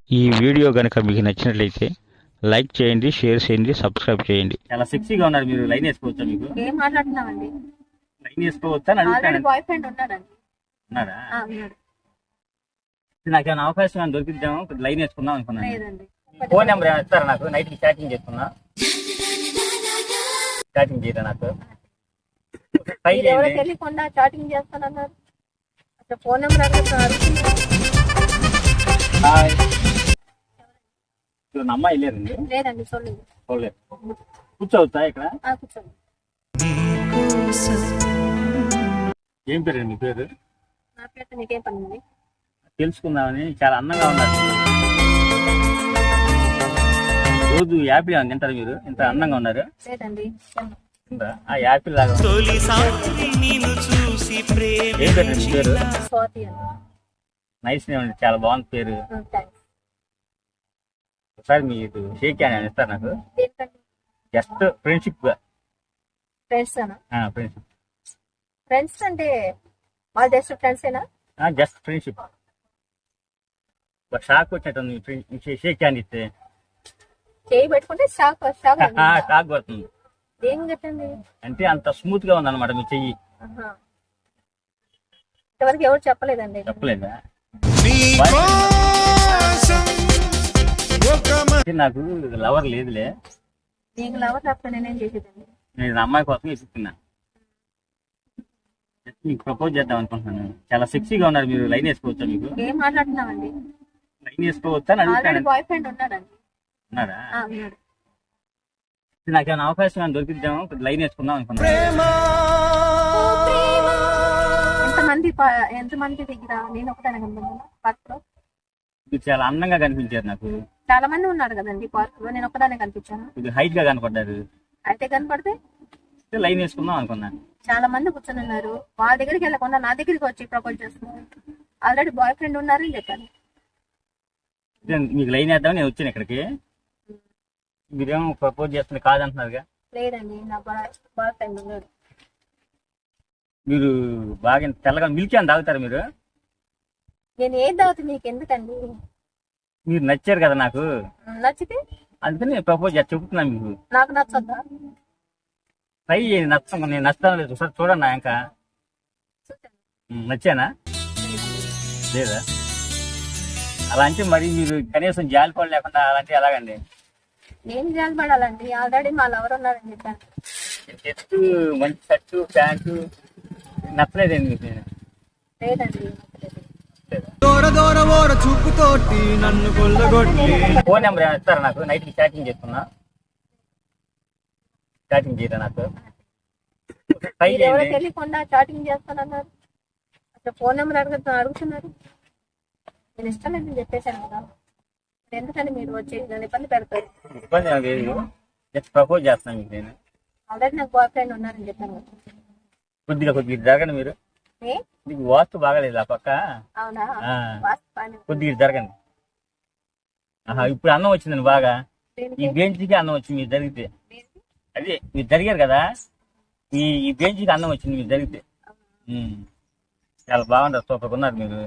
ఈ వీడియో గనుక మీకు నచ్చినట్లయితే లైక్ చేయండి, షేర్ చేయండి, సబ్స్క్రైబ్ చేయండి. చాలా సెక్సీగా ఉన్నారు మీరు. లైన్ వేసుకోవచ్చా? మీకు ఏం మాట్లాడుతున్నామండి? లైన్ వేసుకోవచ్చా అని ఆల్రెడీ అడుగుతాను. బాయ్ ఫ్రెండ్ ఉన్నాడండి. ఉన్నారా? ఉన్నాడు. నాకేమైనా అవకాశం అని దొరికిద్దాం, లైన్ వేసుకుందాం అనుకున్నాను. లేదండి. ఫోన్ నెంబర్ ఏమైనా ఇస్తారా నాకు? నైట్ కి చాటింగ్ చేసుకున్నా. చాటింగ్ చేయరా నాకు? ట్రై మీరు ఎవరో చేయండి. తెలియకుండా చాటింగ్ చేస్తానన్నారు. అసలు ఫోన్ నెంబర్ అడుగుతున్నారు. హాయ్. ఇక్కడ నా అమ్మాయి లేరండి. లేదండి, చూడలేదు. చూడలేదు. కూర్చోవచ్చా ఇక్కడ? కూర్చోండి. ఏం పేరు మీ పేరు? నా పేరుతో నీకేం పని ఉంది? తెలుసుకుందామని. చాలా అందంగా ఉన్నారు. రోజు యాపిల్ ఏమైనా తింటారు మీరు? ఇంత అందంగా ఉన్నారు. లేదండి. ఉందా? ఆ యాపిల్ లాగా ఉంది. ఏం పేరు మీ పేరు? స్వాతి అండి. నైస్ నేమ్ అండి, చాలా బాగుంది పేరు. థ్యాంక్స్. ఒకసారి మీరు షేక్ హ్యాండ్ ఇస్తారు నాకు? దేనికండి? జస్ట్ ఫ్రెండ్షిప్ గా. ఫ్రెండ్స్ అనా? ఫ్రెండ్షిప్. ఫ్రెండ్స్ అంటే వాళ్ళ జస్ట్ ఫ్రెండ్సేనా? Just friendship. ఒక షాక్ వచ్చినట్టు షేక్ హ్యాండ్ ఇస్తే చేయి పెట్టుకుంటే షాక్ షాక్ షాక్ పడుతుంది. ఏం కట్టండి అంటే అంత స్మూత్ గా ఉంది అనమాట మీ చెయ్యి. ఇంతవరకు ఎవరు చెప్పలేదండి. చెప్పలేదా? నాకు లవర్ లేదులే. నీకు లవర్ తప్ప నేనేం చేసేదండి. నేను నా అమ్మాయి కోసం ఎత్తుకున్నా. మీకు ప్రపోజ్ చేద్దాం అనుకుంటున్నాను. చాలా సెక్సీగా ఉన్నారు మీరు. లైన్ వేసుకోవచ్చా? మీకు ఏం మాట్లాడుతున్నామండి? లైన్ వేసుకోవచ్చా అని ఆల్రెడీ అడుగుతాను. బాయ్ ఫ్రెండ్ ఉన్నాడండి. ఉన్నారా? ఉన్నాడు. నాకేమైనా అవకాశం అని దొరికిద్దాం, లైన్ వేసుకుందాం అనుకున్నాను. ఎంతమంది దగ్గర నేను ఒకదాని కనుకున్నాను పార్క్ లో. మీరు చాలా అందంగా కనిపించారు నాకు. చాలా మంది ఉన్నారు కదండి పార్క్ లో, నేను ఒకదానే కనిపించాను. ఇది హైట్ గా కనపడ్డారు. అయితే కనపడితే లైన్ వేసుకుందాం అనుకున్నాను. చాలా మంది కూర్చొని ఉన్నారు. వాళ్ళ దగ్గరికి వెళ్ళకుండా నా దగ్గరికి వచ్చి ప్రపోజ్ చేస్తున్నారు. ఆల్రెడీ బాయ్ ఫ్రెండ్ ఉన్నారని చెప్పాను. మీకు లైన్ వేద్దామని నేను వచ్చాను ఇక్కడికి. మీరేమో ప్రపోజ్ చేస్తుంది కాదంటున్నారుగా. లేదండి, నా బాయ్ ఫ్రెండ్ ఉన్నాడు. మీరు బాగా తెల్లగా మిల్క్ అని తాగుతారు మీరు? నేను ఏం తాగుతుంది నీకు ఎందుకండి? మీరు నచ్చారు కదా నాకు, నచ్చితే అందుకని నేను ప్రపోజ్ చేసి చెబుతున్నాను మీకు. నాకు నచ్చొద్దా? ట్రై చేయండి. నచ్చం నేను నచ్చుతాను లేదు ఒకసారి చూడండి. ఇంకా నచ్చానా లేదా? అలా అంటే మరి మీరు కనీసం జాలిపడ లేకుండా అలాంటి ఎలాగండి? నేను జాలిపడాలండి? ఆల్రెడీ మా లవర్ ఉన్నారని చెప్పాను. చెట్టు మంచి షర్టు ప్యాంటు నచ్చలేదండి మీకు? లేదండి. చూపుతోటి నన్ను కొల్లగొట్టి. ఫోన్ నెంబర్ ఏమైనా ఇస్తారా నాకు? నైట్ కి చాటింగ్ చేసుకున్నా. చాటింగ్ చేయరా నాకు? ట్రై మీరు ఎవరో చేయండి. తెలియకుండా చాటింగ్ చేస్తానన్నారు. అసలు ఫోన్ నెంబర్ అడుగుతున్నారు. నేను ఇష్టం లేదని చెప్పేశాను కదా. ఎందుకని మీరు వచ్చి నన్ను ఇబ్బంది పెడతారు? ఇబ్బంది ఏం లేదు. జస్ట్ ప్రపోజ్ చేస్తున్నాను మీకు నేను. ఆల్రెడీ నాకు బాయ్ ఫ్రెండ్ ఉన్నారని చెప్పాను కదా. కొద్దిగా జరగండి మీరు. మీకు వాస్తు బాగాలేదు ఆ పక్క. అవునా? కొద్దిగా జరగండి. ఇప్పుడు అన్నం వచ్చిందండి బాగా. ఈ బెంచ్కి అన్నం వచ్చింది మీరు జరిగితే. అదే మీరు జరిగారు కదా, ఈ బెంచ్కి అన్నం వచ్చింది మీరు జరిగితే. చాలా బాగుంటారు, సూపర్గా ఉన్నారు మీరు.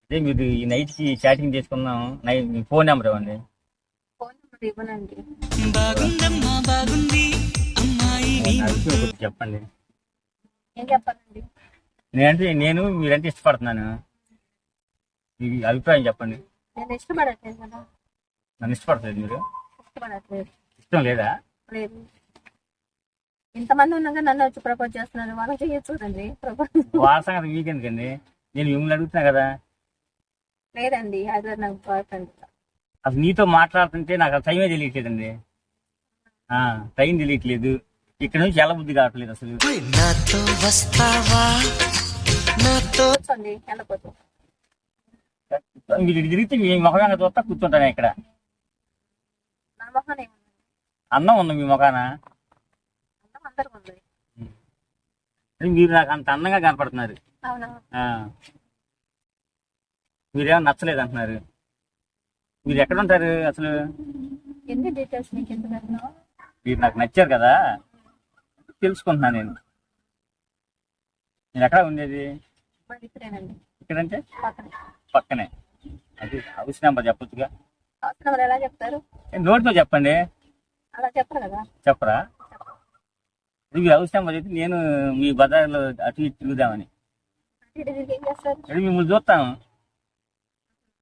అదే మీరు ఈ నైట్ కి చాటింగ్ చేసుకుందాం. మీ ఫోన్ నెంబర్ ఇవ్వండి. ఫోన్ నెంబర్ ఇవ్వనండి. చెప్పండి. ఏం చెప్పాలండి? నేను మీరంటే ఇష్టపడుతున్నాను. మీ అభిప్రాయం చెప్పండి. నేను ఇష్టపడట్లేదు కదా. నన్ను ఇష్టపడలేదు మీరు? ఇష్టపడట్లేదు. ఇష్టం లేదా? లేదు. ఇంతమంది ఉన్నాక నన్ను వచ్చి ప్రపోజ్ చేస్తున్నారు. వాళ్ళకి చూడండి ప్రపోజ్. వాళ్ళ సంగతి మీకెందుకండి? నేను మిమ్మల్ని అడుగుతున్నా కదా. లేదండి, అదే నాకు బాయ్ ఫ్రెండ్. అసలు నీతో మాట్లాడుతుంటే నాకు అసలు టైమే తెలియట్లేదండి. టైం తెలియట్లేదు. ఇక్కడ నుంచి ఎలా బుద్ధి కావట్లేదు అసలు. కూర్చోండి, వెళ్ళకపోతే. మీరు తిరిగితే మీ ముఖంగా చూస్తా కూర్చుంటాను ఇక్కడ. నా మొహం ఏముంది? అన్నం ఉంది మీ ముఖాన. అన్నం అందరికి ఉంది. మీరు నాకు అంత అందంగా కనపడుతున్నారు. అవునా? మీరేమో నచ్చలేదు అంటున్నారు. మీరు ఎక్కడ ఉంటారు అసలు? ఎన్ని డీటెయిల్స్ నీకు ఎందుకు? మీరు నాకు నచ్చారు కదా, తెలుసుకుంటున్నా నేను. మీరు ఎక్కడ ఉండేది? ఇక్కడేనండి. ఇక్కడంటే పక్కనే. పక్కనే. అది హౌస్ నెంబర్ చెప్పొచ్చుగా. హౌస్ నెంబర్ ఎలా చెప్తారు? నోటితో చెప్పండి. అలా చెప్పరు కదా. చెప్పరా? ఇది హౌస్ నెంబర్ చెప్పి నేను మీ బజార్లో అటు ఇటు తిరుగుదామని. ఇటు తిరిగి ఏం చేస్తారు? ఇది మిమ్మల్ని చూస్తాను.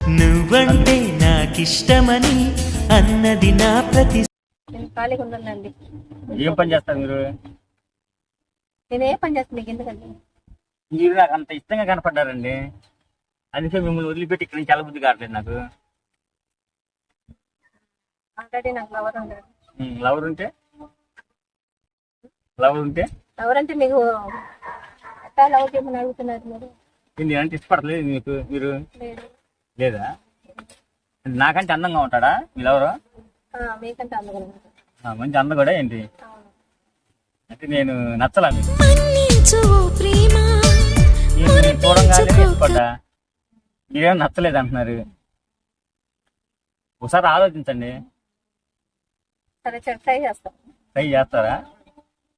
నువ్వంటే నాకిష్టమని అన్నది నా ప్రతి నేను ఖాళీగా ఉండండి. ఏం పని చేస్తారు మీరు? నేను ఏ పని చేస్తాను మీకు ఎందుకండి? మీరు నాకు అంత ఇష్టంగా కనపడ్డారండి, అందుకే మిమ్మల్ని వదిలిపెట్టి ఇక్కడ నుంచి వెళ్ళబుద్ధి కావట్లేదు నాకు. ఆల్రెడీ నాకు లవర్ ఉంటాడు. లవర్ ఉంటే లవర్ అంటే మీకు ఎట్లా లవ్ చేయమని అడుగుతున్నారు మీరు? నేనంటే ఇష్టపడలేదు మీకు. మీరు లేదు. లేదా? నాకంటే అందంగా ఉంటాడా మీ లవరు? మీకంటే అందగల మంచి అందం కూడా ఏంటి అంటే నేను నచ్చలా మీకు. నేను చూడంగానే ఇష్టపడ్డా, మీరేం నచ్చలేదు అంటున్నారు. ఒకసారి ఆలోచించండి. సరే ట్రై చేస్తాం. ట్రై చేస్తారా?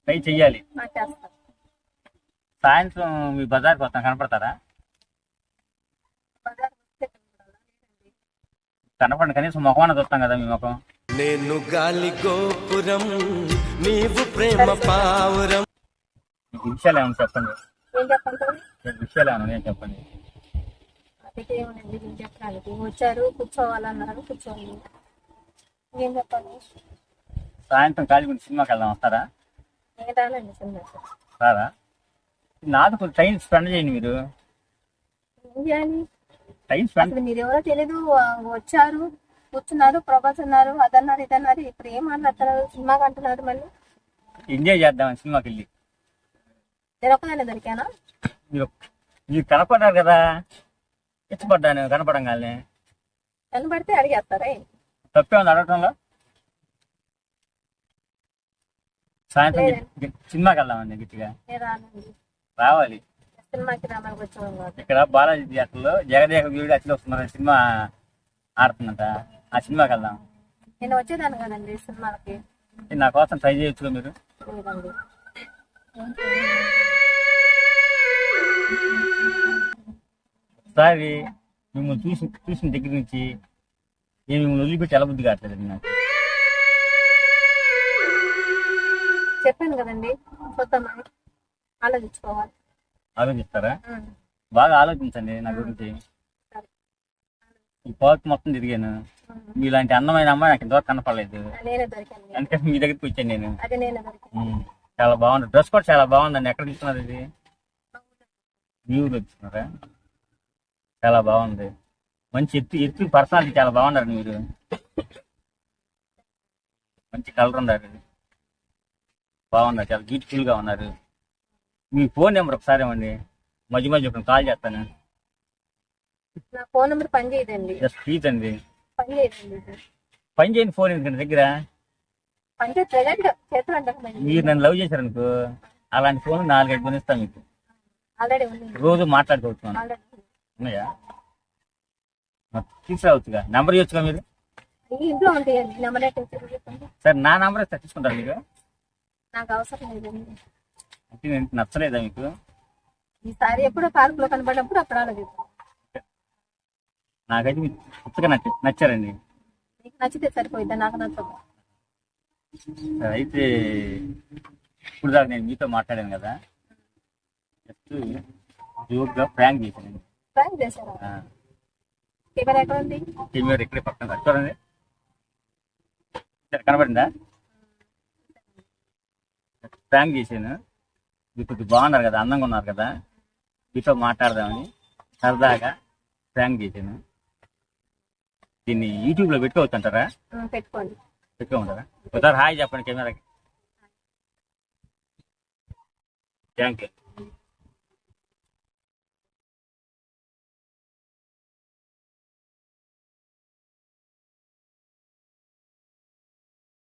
ట్రై చెయ్యాలి. చేస్తాం. సాయంత్రం మీ బజార్కి వస్తాం, కనపడతారా? కనపడండి, కనీసం ముఖమాన చూస్తాం కదా మీ ముఖం. నేను గాలి గోపురం నీవు ప్రేమ పావురం. మీకు విషయాలు ఏమన్నా చెప్పండి. ఏం చెప్పండి? విషయాలు ఏమన్నా నేను చెప్పండి. అందుకే ఏమనండి నేను చెప్పడానికి వచ్చారు, కూర్చోవాలన్నారు, కూర్చోవాలి. ఏం చెప్పాలి? సాయంత్రం కాళీగుండి సినిమాకి వెళ్దాం, వస్తారా? నేను రానండి సినిమా. రారా? నాతో కొంచెం టైం స్పెండ్ చేయండి. మీరు ఏం చేయాలి? Time spend. అసలు మీరు ఎవరో తెలీదు, వచ్చారు, కూర్చున్నారు, ప్రభాస్ అన్నారు, అదన్నారు, ఇదన్నారు. ఇప్పుడు ఏం మాట్లాడతారు? సినిమాకి అంటున్నారు. మళ్ళీ ఎంజాయ్ చేద్దాం సినిమాకి వెళ్ళి. నేను ఒక్కదాన్ని దొరికానా? మీరు కనపడ్డారు కదా, ఇష్టపడ్డాను కనపడంగానే. కనబడితే అడిగేస్తారా? తప్పే ఉంది అడగటంలో. సాయంత్రం సినిమాకి వెళ్దామండి గట్టిగా. నేను రానండి. రావాలి. సినిమాకి రామని వచ్చాము కాదు. ఇక్కడ బాలాజీ థియేటర్లో జగదేక వీరుడు అసలు వస్తున్నారు సినిమా ఆడుతుందంట, ఆ సినిమాకి వెళ్దాం. నేను వచ్చేదాన్ని కదండి సినిమాకి. నా కోసం ట్రై చేయొచ్చుగా మీరు. లేదండి. ఒకసారి మిమ్మల్ని చూసిన దగ్గర నుంచి నేను మిమ్మల్ని వదిలిపెట్టి వెళ్ళబుద్ధి కావట్లేదండి నాకు. చెప్పాను కదండి, చూద్దామని. ఆలోచించుకోవాలి. ఆలోచిస్తారా? బాగా ఆలోచించండి నా గురించి. ఈ పార్క్ మొత్తం తిరిగాను, మీలాంటి అందమైన అమ్మాయి నాకు ఇంతవరకు కనపడలేదు. నేనే దొరికాను. అందుకని మీ దగ్గరికి వచ్చాను నేను. అదే నేనే దొరికాను. చాలా బాగుంది, డ్రెస్ కూడా చాలా బాగుందండి. ఎక్కడ తీసుకున్నారు ఇది? మీ ఊరు తీసుకున్నారా? చాలా బాగుంది, మంచి ఎత్తు పర్సనాలిటీ చాలా బాగున్నారు మీరు. మంచి కలర్ ఉన్నారు, బాగున్నారు, చాలా బ్యూటిఫుల్ గా ఉన్నారు. మీ ఫోన్ నెంబర్ ఒకసారి ఇవ్వండి, మధ్య మధ్య ఒక కాల్ చేస్తాను. నా ఫోన్ నెంబర్ పని చేయదండి. జస్ట్ ప్లీజ్ అండి. పని చేయదండి. పని చేయని ఫోన్ ఎందుకంటే దగ్గర. పని చేస్తే చేతులు అంటారు. మీరు నన్ను లవ్ చేశారనుకో, అలాంటి ఫోన్ 4-5 కొనిస్తాను మీకు. ఆల్రెడీ ఉంది. రోజు మాట్లాడుకోవచ్చు. ఆల్రెడీ ఉన్నాయా? తీసుకురావచ్చుగా, నెంబర్ ఇవ్వచ్చుగా మీరు. ఇంట్లో ఉంటాయండి. నెంబర్ చెప్పండి. సరే, నా నెంబర్ ఇస్తే తీసుకుంటారు మీరు. నాకు అవసరం లేదండి. అంటే నేను నచ్చలేదా మీకు? ఈసారి ఎప్పుడో పార్క్ లో కనపడినప్పుడు అప్పుడు ఆలోచిస్తాను. నాకైతే మీరు కొత్తగా నచ్చారండి. నీకు నచ్చితే సరిపోయిద్దా? నాకు నచ్చదు. సరే, అయితే ఇప్పుడు దాకా నేను మీతో మాట్లాడాను కదా, జస్ట్ జోక్గా ప్రాంక్ చేశాను. ప్రాంక్ చేశారా? కెమెరా ఎక్కడ ఉంది? కెమెరా ఇక్కడే పక్కన చూడండి. కనబడిందా? ప్రాంక్ చేశాను. మీరు కొద్దిగా బాగున్నారు కదా, అందంగా ఉన్నారు కదా, మీతో మాట్లాడదామని సరదాగా ప్రాంక్ చేశాను. దీన్ని యూట్యూబ్లో పెట్టుకోవచ్చు అంటారా? పెట్టుకోమంటారా? ఒకసారి హాయ్ చెప్పండి కెమెరాకి. Thank you.